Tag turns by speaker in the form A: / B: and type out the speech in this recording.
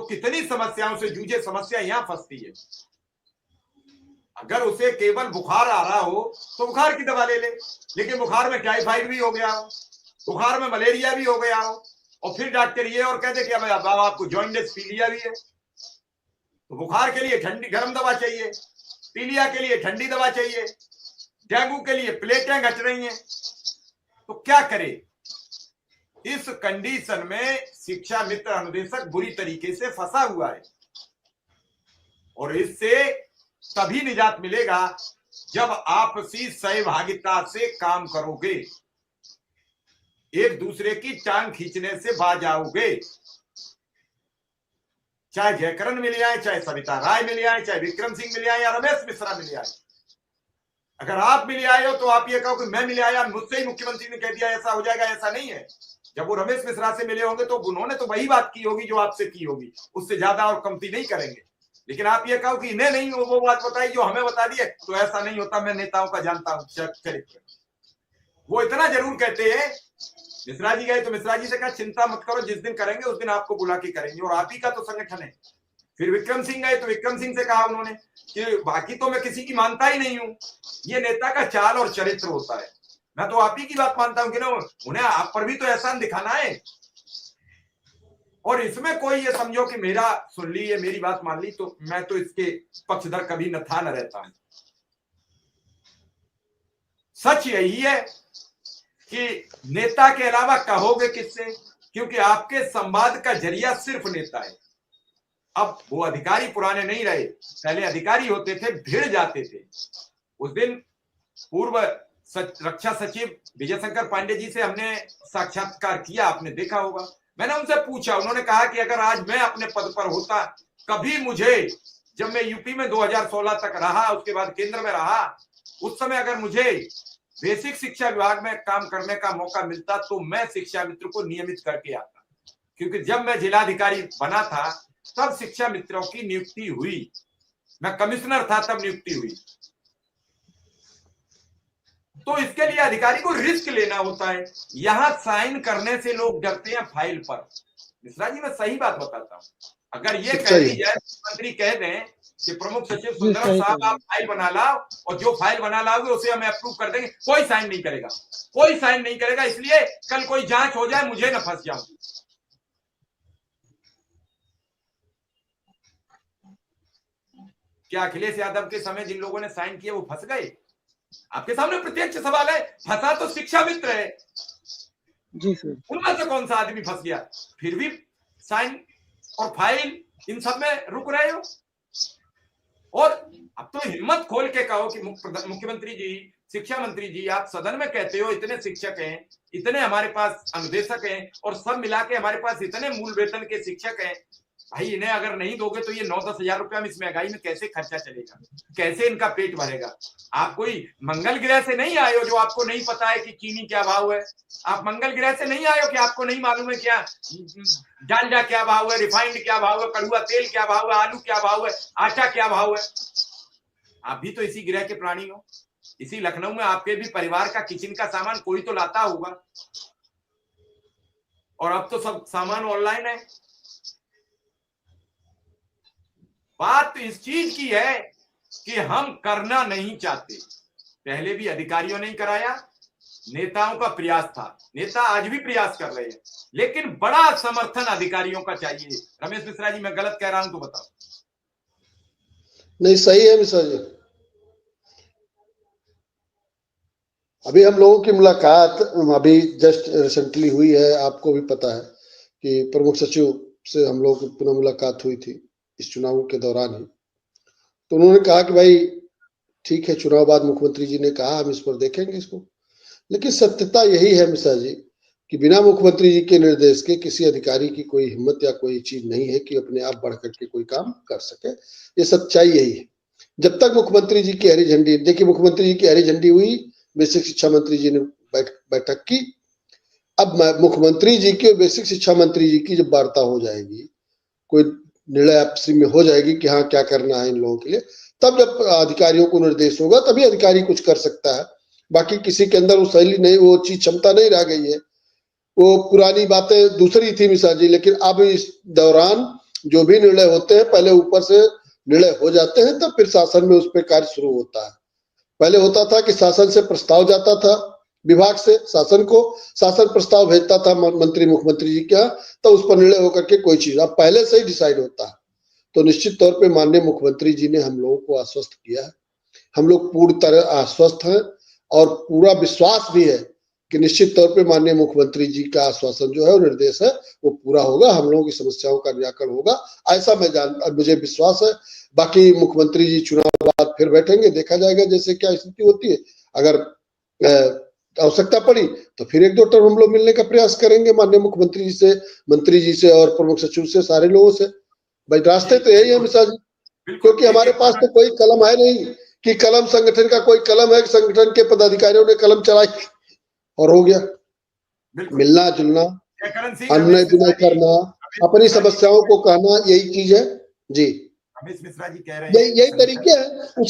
A: कितनी समस्याओं से जूझे, समस्या यहां फंसती है। अगर उसे केवल बुखार आ रहा हो तो बुखार की दवा ले ले, लेकिन बुखार में टाइफाइड भी हो गया हो, बुखार में मलेरिया भी हो गया हो, और फिर डॉक्टर ये और कहते कि अब आपको जॉइंटिस पीलिया भी है, तो बुखार के लिए ठंडी गर्म दवा चाहिए, पीलिया के लिए ठंडी दवा चाहिए, डेंगू के लिए प्लेटें घट रही हैं, तो क्या करे? इस कंडीशन में शिक्षा मित्र अनुदेशक बुरी तरीके से फंसा हुआ है, और इससे तभी निजात मिलेगा जब आपसी सहभागिता से काम करोगे, एक दूसरे की टांग खींचने से बाज आओगे। चाहे जयकरण मिल आए, चाहे सविता राय मिल आए, चाहे विक्रम सिंह मिल आए, या रमेश मिश्रा मिल आए। अगर आप मिल आए हो तो आप ये कहो कि मैं मिल आया, मुझसे ही मुख्यमंत्री ने कह दिया ऐसा हो जाएगा, ऐसा नहीं है। जब वो रमेश मिश्रा से मिले होंगे तो उन्होंने तो वही बात की होगी जो आपसे की होगी, उससे ज्यादा और कमती नहीं करेंगे। लेकिन आप ये कहो कि इन्हें नहीं वो बात बताई जो हमें बता दी है, तो ऐसा नहीं होता। मैं नेताओं का जानता हूं चरित्र। वो इतना जरूर कहते हैं, मिश्रा जी गए तो मिश्रा जी से कहा चिंता मत करो, जिस दिन करेंगे उस दिन आपको बुला के करेंगे, और आप ही का तो संगठन है। फिर विक्रम सिंह गए तो विक्रम सिंह से कहा उन्होंने कि बाकी तो मैं किसी की मानता ही नहीं हूं, ये नेता का चाल और चरित्र होता है, मैं तो आप ही की बात मानता हूं कि ना, उन्हें आप पर भी तो एहसान दिखाना है। और इसमें कोई ये समझो कि मेरा सुन ली, ये मेरी बात मान ली, तो मैं तो इसके पक्षधर कभी न था न रहता हूं। सच यही है कि नेता के अलावा कहोगे किससे, क्योंकि आपके संवाद का जरिया सिर्फ नेता है। अब वो अधिकारी पुराने नहीं रहे, पहले अधिकारी होते थे, भिड़ जाते थे। उस दिन पूर्व रक्षा सचिव विजय शंकर पांडे जी से हमने साक्षात्कार किया, आपने देखा होगा। मैंने उनसे पूछा, उन्होंने कहा कि अगर आज मैं अपने पद पर होता, कभी मुझे, जब मैं यूपी में 2016 तक रहा, उसके बाद केंद्र में रहा, उस समय अगर मुझे बेसिक शिक्षा विभाग में काम करने का मौका मिलता तो मैं शिक्षा मित्र को नियमित करके आता, क्योंकि जब मैं जिलाधिकारी बना था तब शिक्षा मित्रों की नियुक्ति हुई, मैं कमिश्नर था तब नियुक्ति हुई। तो इसके लिए अधिकारी को रिस्क लेना होता है। यहां साइन करने से लोग डरते हैं फाइल पर। मिश्रा जी मैं सही बात बताता हूं, अगर ये कह दी जाए, मुख्यमंत्री कह दें कि प्रमुख सचिव सुंदरम साहब आप फाइल बना लाओ, और जो फाइल बना लाओगे उसे हम अप्रूव कर देंगे, कोई साइन नहीं करेगा, कोई साइन नहीं करेगा, इसलिए कल कोई जांच हो जाए मुझे न फंस जाऊं। क्या अखिलेश यादव के समय जिन लोगों ने साइन किए वो फंस गए? आपके सामने प्रत्यक्ष सवाल है। फंसा तो शिक्षा मित्र है
B: जी सर,
A: उनमें से कौन सा आदमी फंस गया? फिर भी साइन और फाइल इन सब में रुक रहे हो। और अब तो हिम्मत खोल के कहो कि मुख्यमंत्री जी, शिक्षा मंत्री जी, आप सदन में कहते हो इतने शिक्षक हैं, इतने हमारे पास अनुदेशक हैं, और सब मिला के हमारे पास इतने मूल वेतन के शिक्षक हैं, भाई इन्हें अगर नहीं दोगे तो ये 9-10 हजार रुपया में इस महंगाई में कैसे खर्चा चलेगा, कैसे इनका पेट भरेगा? आप कोई मंगल ग्रह से नहीं आए हो जो आपको नहीं पता है कि चीनी क्या भाव है। आप मंगल ग्रह से नहीं आए हो कि आपको नहीं मालूम है क्या डालडा क्या भाव है, रिफाइंड क्या भाव है, कड़ुआ तेल क्या भाव है, आलू क्या भाव है, आटा क्या भाव है। आप भी तो इसी ग्रह के प्राणी हो। इसी लखनऊ में आपके भी परिवार का किचन का सामान कोई तो लाता होगा, और अब तो सब सामान ऑनलाइन है। बात इस चीज की है कि हम करना नहीं चाहते। पहले भी अधिकारियों ने कराया, नेताओं का प्रयास था, नेता आज भी प्रयास कर रहे हैं, लेकिन बड़ा समर्थन अधिकारियों का चाहिए। रमेश मिश्रा जी मैं गलत कह रहा हूं तो बताओ।
C: नहीं सही है मिश्रा जी। अभी हम लोगों की मुलाकात अभी जस्ट रिसेंटली हुई है, आपको भी पता है कि प्रमुख सचिव से हम लोगों की पुनः मुलाकात हुई थी इस चुनाव के दौरान ही। तो उन्होंने कहा कि भाई ठीक है, चुनाव बाद मुख्यमंत्री जी ने कहा हम इस पर देखेंगे इसको, लेकिन सत्यता यही है मिश्रा जी कि बिना मुख्यमंत्री जी के निर्देश के किसी अधिकारी की कोई हिम्मत या कोई चीज नहीं है कि अपने आप बढ़ करके कोई काम कर सके। ये सच्चाई यही है। जब तक मुख्यमंत्री जी की हरी झंडी, देखिए मुख्यमंत्री जी की हरी झंडी हुई, बेसिक शिक्षा मंत्री जी ने बैठक की, अब मुख्यमंत्री जी की और बेसिक शिक्षा मंत्री जी की जब वार्ता हो जाएगी, कोई निर्णय आपसी में हो जाएगी कि हाँ क्या करना है इन लोगों के लिए, तब जब अधिकारियों को निर्देश होगा तभी अधिकारी कुछ कर सकता है। बाकी किसी के अंदर वो शैली नहीं, वो चीज क्षमता नहीं रह गई है। वो पुरानी बातें दूसरी थी मिश्रा जी, लेकिन अब इस दौरान जो भी निर्णय होते हैं पहले ऊपर से निर्णय हो जाते हैं, तब फिर शासन में उस पर कार्य शुरू होता है। पहले होता था कि शासन से प्रस्ताव जाता था, विभाग से शासन को, शासन प्रस्ताव भेजता था मंत्री मुख्यमंत्री जी के यहाँ, तो उस पर निर्णय होकर के कोई चीज अब पहले से ही डिसाइड होता है। तो निश्चित तौर पे माननीय मुख्यमंत्री जी ने हम लोगों को आश्वस्त किया है, हम लोग पूरी तरह आश्वस्त हैं और पूरा विश्वास भी है कि निश्चित तौर पे माननीय मुख्यमंत्री जी का आश्वासन जो है वो निर्देश है वो पूरा होगा, हम लोगों की समस्याओं का निराकरण होगा, ऐसा मुझे विश्वास है। बाकी मुख्यमंत्री जी चुनाव बाद फिर बैठेंगे, देखा जाएगा जैसे क्या स्थिति होती है। अगर आवश्यकता पड़ी तो फिर 1-2 टर्म हम लोग मिलने का प्रयास करेंगे माननीय मुख्यमंत्री जी से, मंत्री जी से और प्रमुख सचिव से, सारे लोगों से। भाई रास्ते तो यही है मिश्रा जी, क्योंकि हमारे पास तो कोई कलम है नहीं कि कलम संगठन का कोई कलम है, संगठन के पदाधिकारियों ने कलम चलाई और हो गया। मिलना जुलना, अन्य विनय करना, अपनी समस्याओं को कहना, यही चीज है जी।
A: रमेश मिश्रा जी कह रहे हैं
C: यही तरीके हैं।